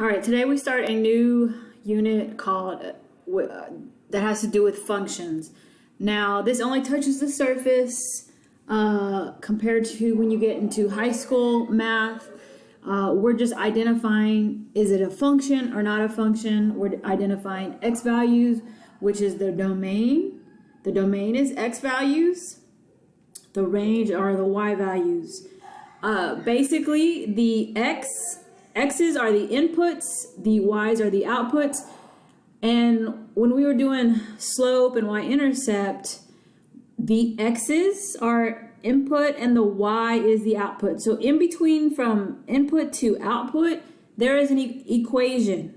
All right, today we start a new unit called that has to do with functions. Now, this only touches the surface compared to when you get into high school math. We're just identifying, is it a function or not a function? We're identifying x values, which is the domain. The domain is x values. The range are the y values. Basically, the x's are the inputs, the y's are the outputs. And when we were doing slope and y-intercept, the x's are input and the y is the output. So in between from input to output, there is an equation.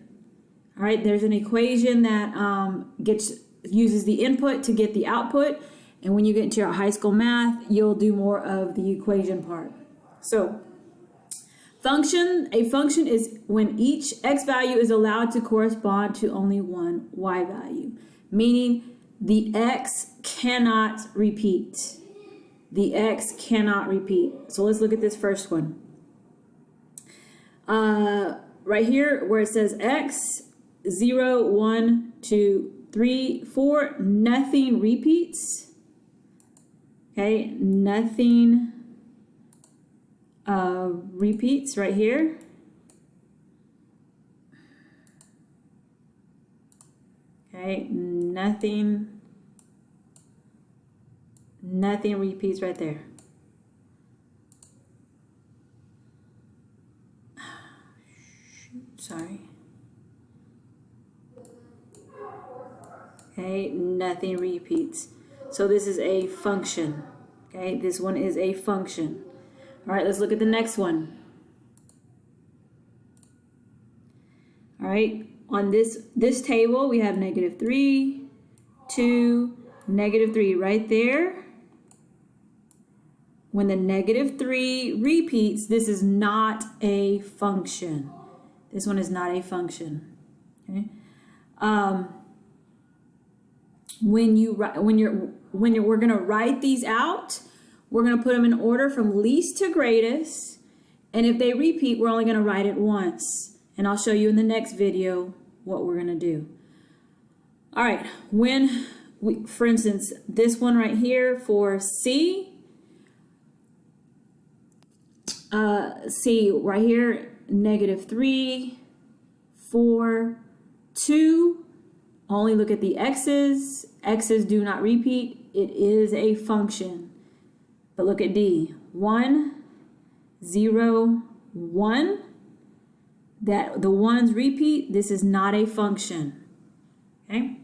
All right, there's an equation that uses the input to get the output. And when you get into your high school math, you'll do more of the equation part. So a function is when each x value is allowed to correspond to only one y value, meaning the x cannot repeat. The x cannot repeat. So let's look at this first one. Right here where it says x, 0, 1, 2, 3, 4, nothing repeats. Okay, nothing repeats right here. Okay, nothing repeats right there. Sorry. Okay, nothing repeats. So this is a function. Okay, this one is a function. All right, let's look at the next one. All right, on this table, we have -3, 2, -3 right there. When the -3 repeats, this is not a function. This one is not a function. Okay. We're gonna write these out. We're going to put them in order from least to greatest. And if they repeat, we're only going to write it once. And I'll show you in the next video what we're going to do. All right. For instance, this one right here for C. C right here, -3, 4, 2. Only look at the x's. X's do not repeat. It is a function. But look at D, 1, 0, 1. That the ones repeat. This is not a function. Okay.